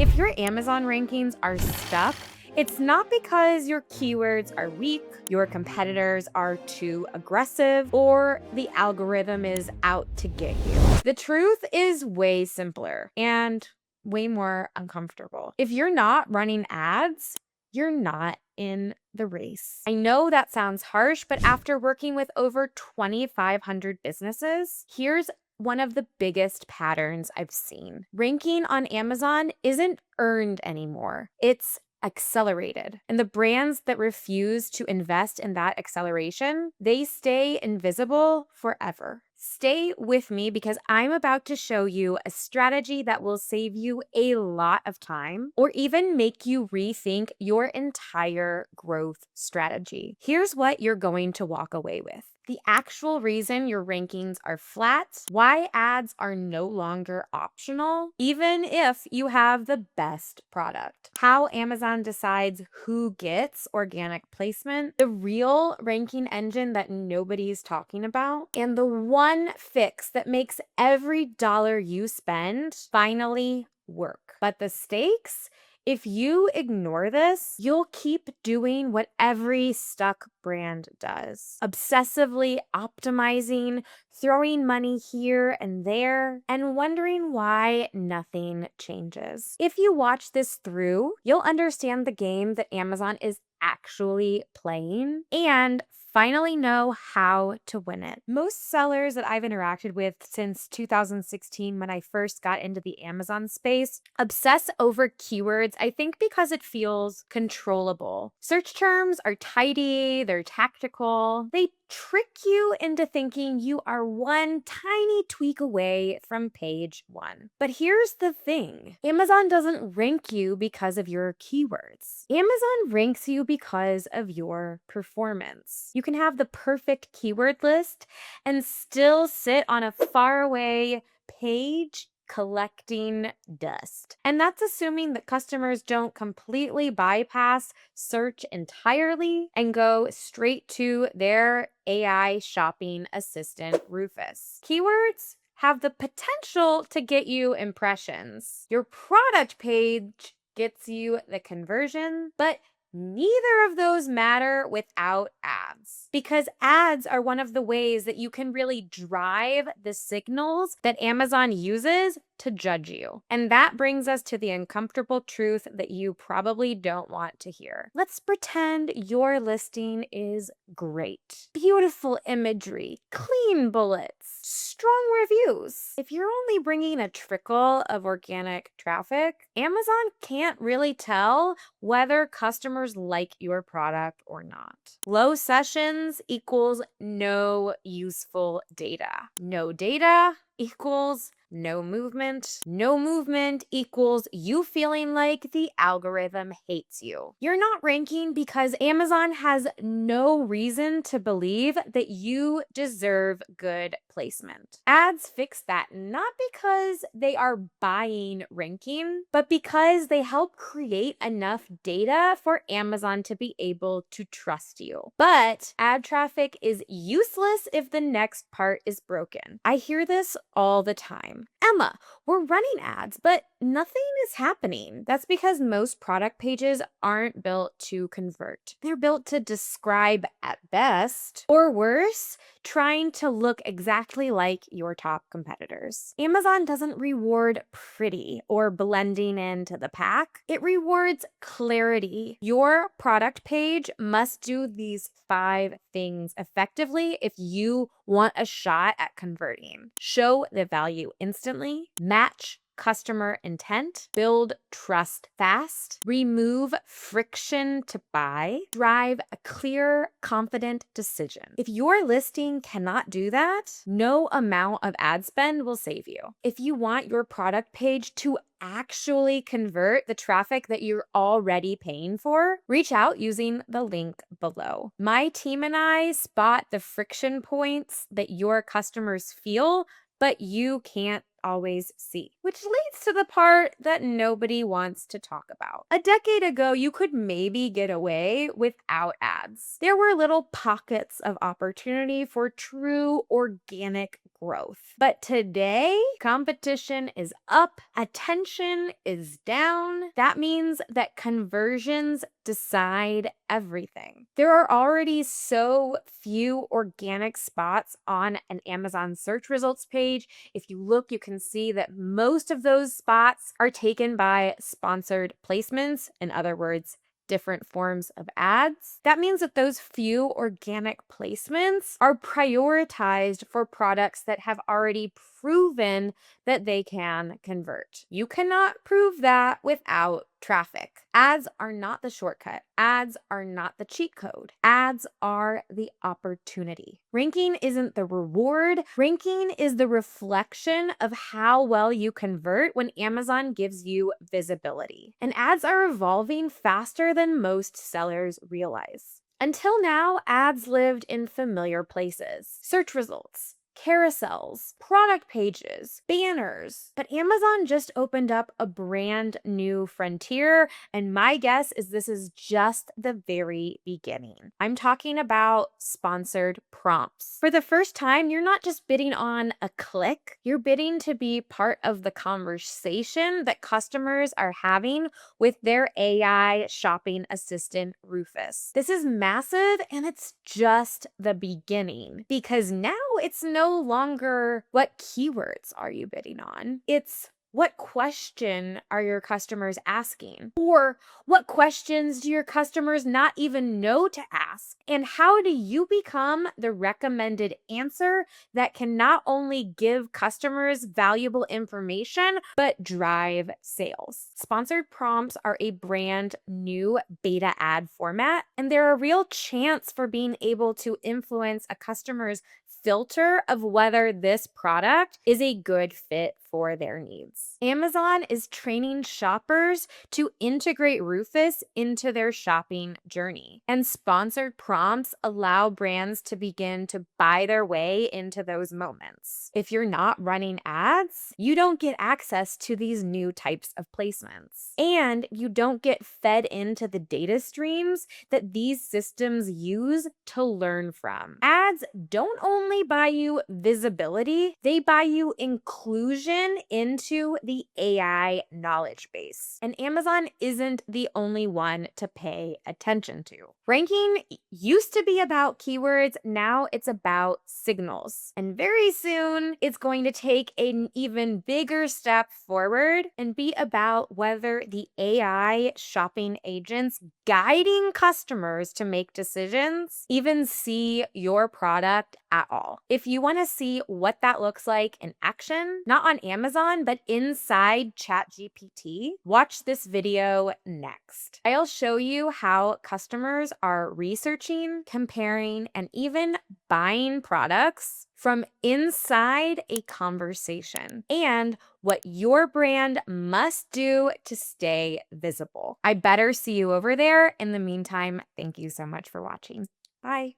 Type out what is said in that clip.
If your Amazon rankings are stuck, it's not because your keywords are weak, your competitors are too aggressive, or the algorithm is out to get you. The truth is way simpler and way more uncomfortable. If you're not running ads, you're not in the race. I know that sounds harsh, but after working with over 2,500 businesses, here's one of the biggest patterns I've seen. Ranking on Amazon isn't earned anymore. It's accelerated. And the brands that refuse to invest in that acceleration, they stay invisible forever. Stay with me because I'm about to show you a strategy that will save you a lot of time or even make you rethink your entire growth strategy. Here's what you're going to walk away with: the actual reason your rankings are flat, why ads are no longer optional, even if you have the best product, how Amazon decides who gets organic placement, the real ranking engine that nobody's talking about, and the one fix that makes every dollar you spend finally work. But the stakes? If you ignore this, you'll keep doing what every stuck brand does: obsessively optimizing, throwing money here and there, and wondering why nothing changes. If you watch this through, you'll understand the game that Amazon is actually playing and finally know how to win it. Most sellers that I've interacted with since 2016, when I first got into the Amazon space, obsess over keywords, I think because it feels controllable. Search terms are tidy, they're tactical, they trick you into thinking you are one tiny tweak away from page one. But here's the thing: Amazon doesn't rank you because of your keywords. Amazon ranks you because of your performance. You can have the perfect keyword list and still sit on a faraway page collecting dust. And that's assuming that customers don't completely bypass search entirely and go straight to their AI shopping assistant, Rufus. Keywords have the potential to get you impressions. Your product page gets you the conversion, but neither of those matter without ads, because ads are one of the ways that you can really drive the signals that Amazon uses to judge you. And that brings us to the uncomfortable truth that you probably don't want to hear. Let's pretend your listing is great. Beautiful imagery, clean bullets, strong reviews. If you're only bringing a trickle of organic traffic, Amazon can't really tell whether customers like your product or not. Low sessions equals no useful data. No data equals no movement. No movement equals you feeling like the algorithm hates you. You're not ranking because Amazon has no reason to believe that you deserve good placement. Ads fix that not because they are buying ranking, but because they help create enough data for Amazon to be able to trust you. But ad traffic is useless if the next part is broken. I hear this all the time. Emma, we're running ads, but nothing is happening. That's because most product pages aren't built to convert. They're built to describe at best, or worse, trying to look exactly like your top competitors. Amazon doesn't reward pretty or blending into the pack. It rewards clarity. Your product page must do these 5 things effectively if you want a shot at converting: show the value instantly, match customer intent, build trust fast, remove friction to buy, drive a clear, confident decision. If your listing cannot do that, no amount of ad spend will save you. If you want your product page to actually convert the traffic that you're already paying for, reach out using the link below. My team and I spot the friction points that your customers feel, but you can't always see, which leads to the part that nobody wants to talk about. A decade ago, you could maybe get away without ads. There were little pockets of opportunity for true organic growth. But today, competition is up, attention is down. That means that conversions decide everything. There are already so few organic spots on an Amazon search results page. If you look, you can see that most of those spots are taken by sponsored placements. In other words, different forms of ads. That means that those few organic placements are prioritized for products that have already proven that they can convert. You cannot prove that without traffic. Ads are not the shortcut. Ads are not the cheat code. Ads are the opportunity. Ranking isn't the reward. Ranking is the reflection of how well you convert when Amazon gives you visibility. And ads are evolving faster than most sellers realize. Until now, ads lived in familiar places: search results, carousels, product pages, banners. But Amazon just opened up a brand new frontier, and my guess is this is just the very beginning. I'm talking about sponsored prompts. For the first time, you're not just bidding on a click, you're bidding to be part of the conversation that customers are having with their AI shopping assistant, Rufus. This is massive, and it's just the beginning, because now it's no longer what keywords are you bidding on. It's what question are your customers asking? Or what questions do your customers not even know to ask? And how do you become the recommended answer that can not only give customers valuable information, but drive sales? Sponsored prompts are a brand new beta ad format, and they're a real chance for being able to influence a customer's filter of whether this product is a good fit for their needs. Amazon is training shoppers to integrate Rufus into their shopping journey, and sponsored prompts allow brands to begin to buy their way into those moments. If you're not running ads, you don't get access to these new types of placements, and you don't get fed into the data streams that these systems use to learn from. Ads don't only buy you visibility, they buy you inclusion into the AI knowledge base. And Amazon isn't the only one to pay attention to. Ranking used to be about keywords, now it's about signals. And very soon, it's going to take an even bigger step forward and be about whether the AI shopping agents guiding customers to make decisions even see your product at all. If you want to see what that looks like in action, not on Amazon, but inside ChatGPT, watch this video next. I'll show you how customers are researching, comparing, and even buying products from inside a conversation, and what your brand must do to stay visible. I better see you over there. In the meantime, thank you so much for watching. Bye.